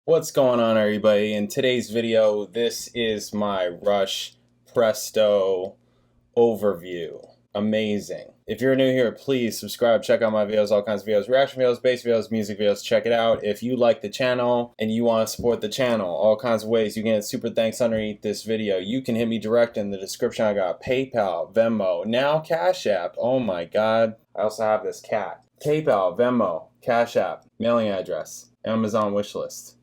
What's going on, everybody? In today's video, this is my Rush Presto overview. Amazing. If you're new here, please subscribe, check out my videos, all kinds of videos, reaction videos, bass videos, music videos, check it out. If you like the channel and you want to support the channel, all kinds of ways, you can get super thanks underneath this video. You can hit me direct in the description. I got PayPal, Venmo, now Cash App. Oh my God. I also have this cat. PayPal, Venmo, Cash App, mailing address, Amazon wishlist.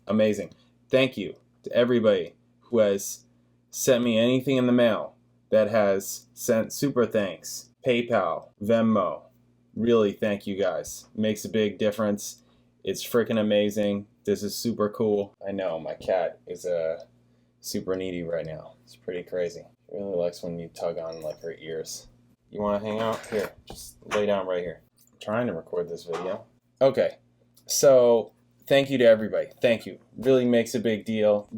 Amazing. Thank you to everybody who has sent me anything in the mail that has sent super thanks. PayPal, Venmo. Really, thank you guys. Makes a big difference. It's freaking amazing. This is super cool. I know my cat is super needy right now. It's pretty crazy. She really likes when you tug on like her ears. You want to hang out? Here, just lay down right here. I'm trying to record this video. Okay, so thank you to everybody. Thank you. Really makes a big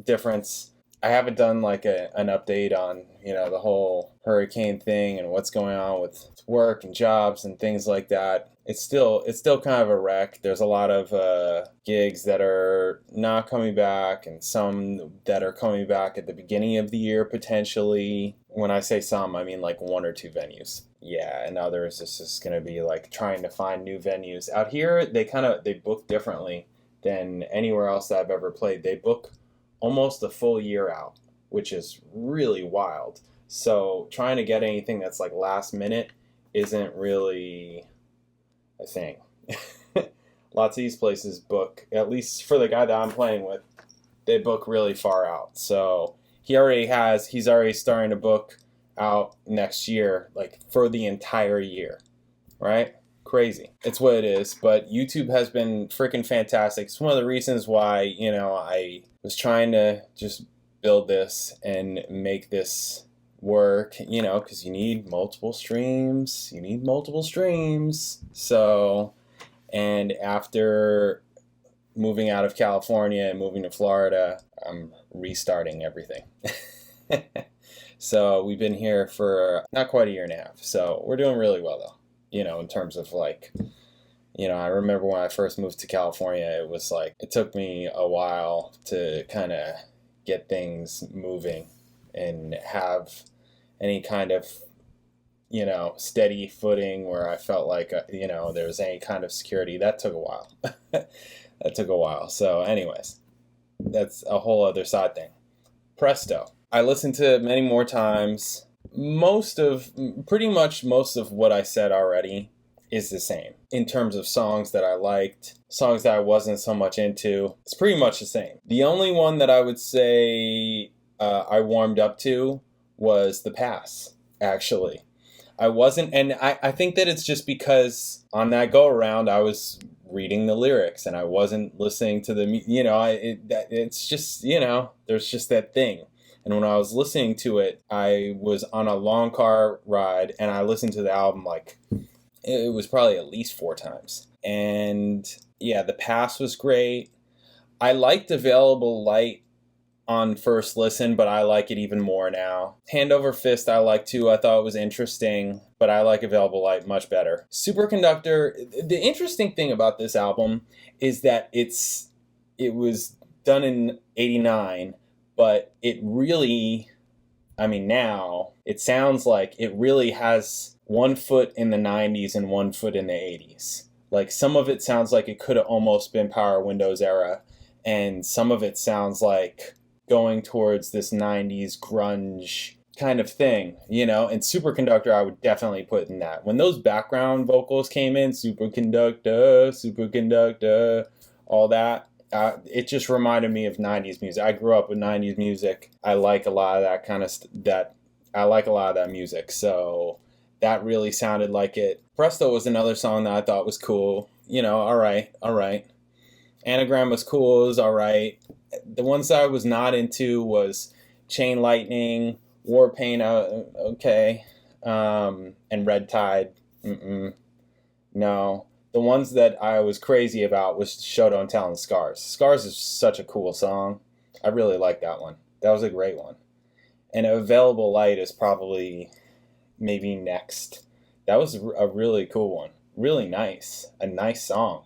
difference. I haven't done like an update on, the whole hurricane thing and what's going on with work and jobs and things like that. It's still kind of a wreck. There's a lot of gigs that are not coming back and some that are coming back at the beginning of the year potentially. When I say some, I mean like one or two venues. Yeah, and others it's just going to be like trying to find new venues. Out here, they book differently than anywhere else that I've ever played. They book almost a full year out, which is really wild. So trying to get anything that's like last minute isn't really a thing. Lots of these places book, at least for the guy that I'm playing with, they book really far out. So he's already starting to book out next year, like for the entire year, right? Crazy. It's what it is, but YouTube has been freaking fantastic. It's one of the reasons why, I was trying to just build this and make this work, because you need multiple streams. So, and after moving out of California and moving to Florida, I'm restarting everything. So we've been here for not quite a year and a half. So we're doing really well though. In terms of like, I remember when I first moved to California, it was like, it took me a while to kind of get things moving and have any kind of, steady footing where I felt like, there was any kind of security. That took a while. So anyways, that's a whole other side thing. Presto. I listened to it many more times. Pretty much most of what I said already is the same. In terms of songs that I liked, songs that I wasn't so much into, it's pretty much the same. The only one that I would say I warmed up to was The Pass, actually. I wasn't, and I think that it's just because on that go around I was reading the lyrics and I wasn't listening to the, it's just, there's just that thing. And when I was listening to it, I was on a long car ride and I listened to the album like, it was probably at least 4 times. And yeah, The Pass was great. I liked Available Light on first listen, but I like it even more now. Hand Over Fist I like too. I thought it was interesting, but I like Available Light much better. Superconductor, the interesting thing about this album is that it was done in '89, but it really, now it sounds like it really has one foot in the 90s and one foot in the 80s. Like some of it sounds like it could have almost been Power Windows era, and some of it sounds like going towards this 90s grunge kind of thing, and Superconductor I would definitely put in that. When those background vocals came in, Superconductor, all that, it just reminded me of 90s music. I grew up with 90s music. I like a lot of that kind of I like a lot of that music, so that really sounded like it. Presto was another song that I thought was cool. All right. Anagram was cool, it was all right. The ones that I was not into was Chain Lightning, Warpaint, okay, and Red Tide, no. The ones that I was crazy about was Show Don't Tell and Scars. Scars is such a cool song. I really like that one. That was a great one. And Available Light is probably maybe next. That was a really cool one. Really nice. A nice song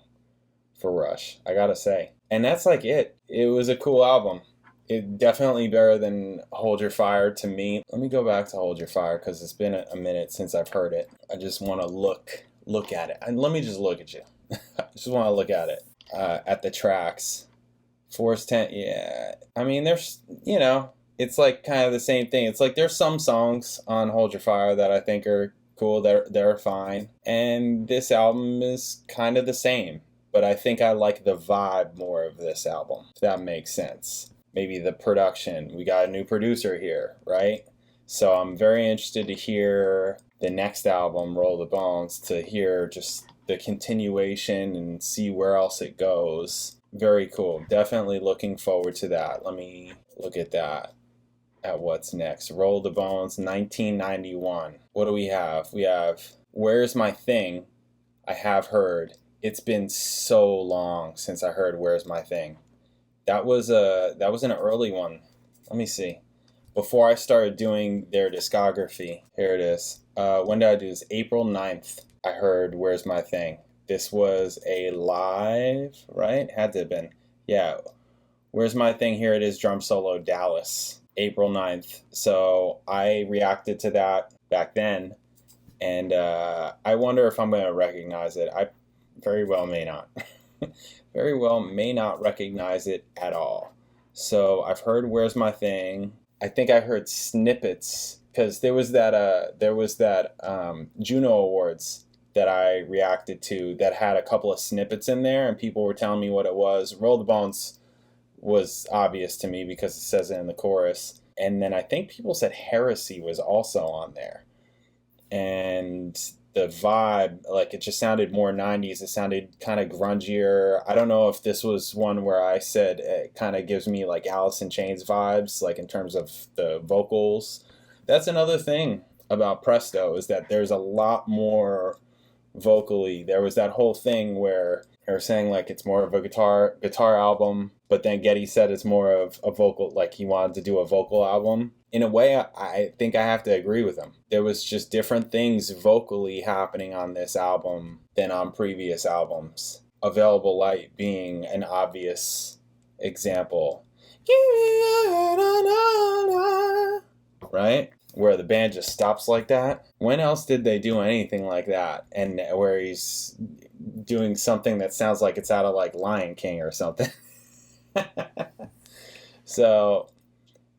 for Rush, I gotta say. And that's like it. It was a cool album. It definitely better than Hold Your Fire to me. Let me go back to Hold Your Fire because it's been a minute since I've heard it. I just want to look at it. And let me just look at you. I just want to look at it. At the tracks. Force 10, yeah. I mean, there's, it's like kind of the same thing. It's like there's some songs on Hold Your Fire that I think are cool. They're fine. And this album is kind of the same. But I think I like the vibe more of this album, if that makes sense. Maybe the production. We got a new producer here, right? So I'm very interested to hear the next album, Roll the Bones, to hear just the continuation and see where else it goes. Very cool. Definitely looking forward to that. Let me look at that, at what's next. Roll the Bones, 1991. What do we have? We have Where's My Thing? I have heard. It's been so long since I heard Where's My Thing. That was an early one. Let me see. Before I started doing their discography. Here it is. When did I do this? April 9th. I heard Where's My Thing. This was a live, right? Had to have been. Yeah. Where's My Thing? Here it is. Drum solo Dallas. April 9th. So I reacted to that back then. And I wonder if I'm going to recognize it. I very well may not. Very well may not recognize it at all. So I've heard Where's My Thing. I think I heard snippets because there was that Juno Awards that I reacted to that had a couple of snippets in there, and people were telling me what it was. Roll the Bones was obvious to me because it says it in the chorus. And then I think people said Heresy was also on there. And the vibe, like, it just sounded more 90s. It sounded kind of grungier. I don't know if this was one where I said it kind of gives me like Alice in Chains vibes, like in terms of the vocals. That's another thing about Presto, is that there's a lot more vocally. There was that whole thing where they were saying like it's more of a guitar album, but then Geddy said it's more of a vocal, like he wanted to do a vocal album. In a way, I think I have to agree with him. There was just different things vocally happening on this album than on previous albums. Available Light being an obvious example. Right? Where the band just stops like that. When else did they do anything like that? And where he's doing something that sounds like it's out of like Lion King or something. So,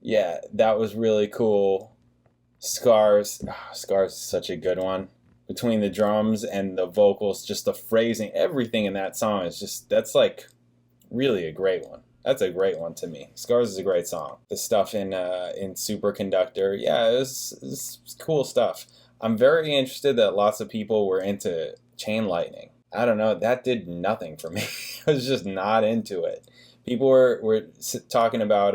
yeah, that was really cool. Scars is such a good one. Between the drums and the vocals, just the phrasing, everything in that song is just, that's like really a great one. That's a great one to me. Scars is a great song. The stuff in Superconductor, yeah, it was cool stuff. I'm very interested that lots of people were into Chain Lightning. I don't know, that did nothing for me. I was just not into it. People were talking about,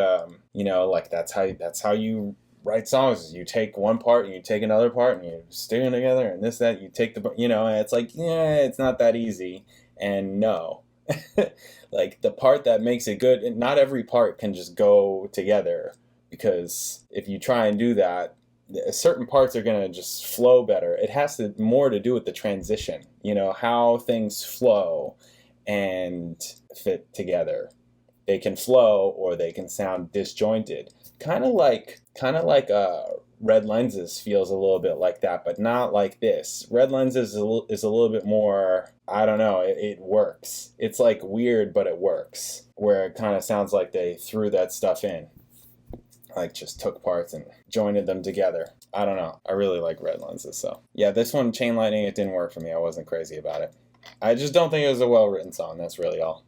like that's how you write songs. You take one part and you take another part and you stick them together and this, that, you take and it's like, yeah, it's not that easy. And no. Like the part that makes it good, and not every part can just go together, because if you try and do that, certain parts are going to just flow better. It has more to do with the transition, how things flow and fit together. They can flow or they can sound disjointed. Kind of like Red Lenses feels a little bit like that, but not like this. Red Lenses is a little bit more, I don't know, it works. It's like weird, but it works. Where it kind of sounds like they threw that stuff in. Like just took parts and joined them together. I don't know. I really like Red Lenses, so. Yeah, this one, Chain Lightning, it didn't work for me. I wasn't crazy about it. I just don't think it was a well-written song. That's really all.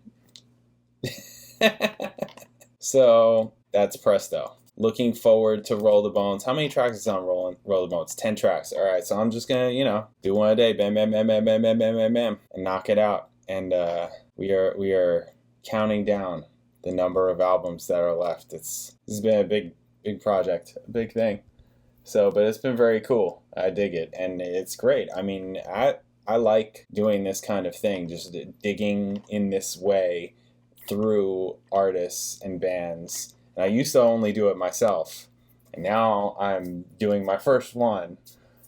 So, that's Presto. Looking forward to Roll the Bones. How many tracks is on Roll the Bones? 10 tracks. All right, so I'm just going to, do one a day. Bam, bam, bam, bam, bam, bam, bam, bam, bam. And knock it out. And we are counting down the number of albums that are left. This has been a big project, a big thing. So, but it's been very cool. I dig it. And it's great. I mean, I like doing this kind of thing, just digging in this way through artists and bands. And I used to only do it myself, and now I'm doing my first one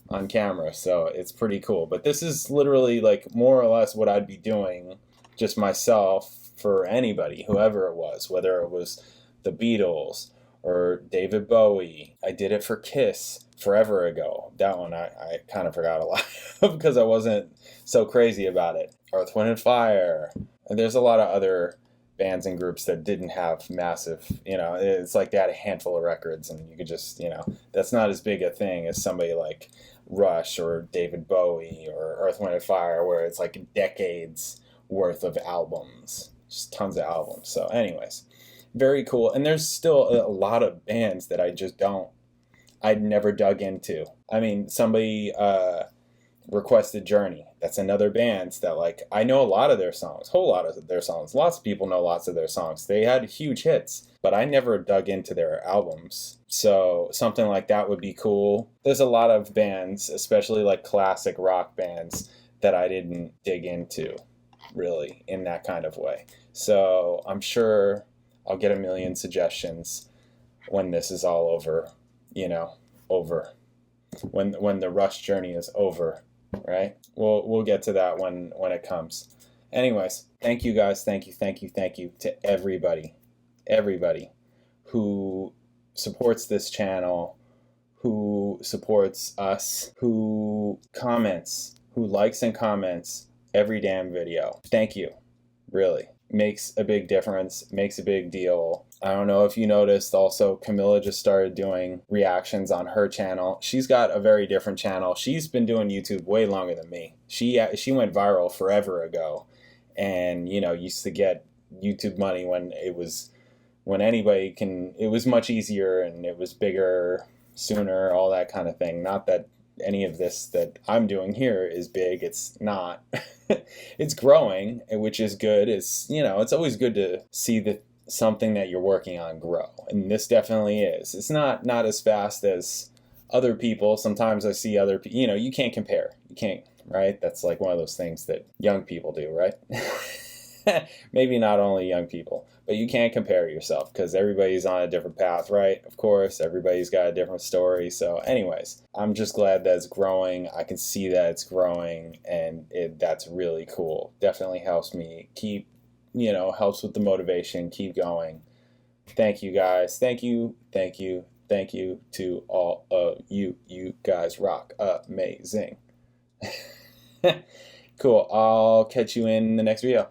on camera, so it's pretty cool. But this is literally like more or less what I'd be doing just myself for anybody, whoever it was, whether it was the Beatles or David Bowie. I did it for Kiss forever ago. That one I kind of forgot a lot because I wasn't so crazy about it. Earth, Wind & Fire. And there's a lot of other bands and groups that didn't have massive, it's like they had a handful of records and you could just, that's not as big a thing as somebody like Rush or David Bowie or Earth, Wind & Fire, where it's like decades worth of albums, just tons of albums. So anyways, very cool. And there's still a lot of bands that I'd never dug into. I mean, somebody requested Journey. That's another band that, like, I know a lot of their songs, whole lot of their songs. Lots of people know lots of their songs. They had huge hits, but I never dug into their albums. So something like that would be cool. There's a lot of bands, especially like classic rock bands, that I didn't dig into really in that kind of way. So I'm sure I'll get a million suggestions when this is all over, over. When the Rush journey is over, right? We'll get to that when it comes. Anyways, thank you guys. Thank you to everybody who supports this channel, who supports us, who comments, who likes and comments every damn video. Thank you. Really. Makes a big difference, makes a big deal. I don't know if you noticed also, Camilla just started doing reactions on her channel. She's got a very different channel. She's been doing YouTube way longer than me. She went viral forever ago and, used to get YouTube money when anybody it was much easier and it was bigger, sooner, all that kind of thing. Not that any of this that I'm doing here is big. It's not. It's growing, which is good. It's it's always good to see something that you're working on grow, and this definitely is. It's not as fast as other people. Sometimes I see other people. You can't compare. You can't, right? That's like one of those things that young people do, right? Maybe not only young people, but you can't compare yourself because everybody's on a different path, right? Of course, everybody's got a different story. So anyways, I'm just glad that it's growing. I can see that it's growing, and that's really cool. Definitely helps me keep, helps with the motivation, keep going. Thank you guys. Thank you to all of you. You guys rock amazing. Cool. I'll catch you in the next video.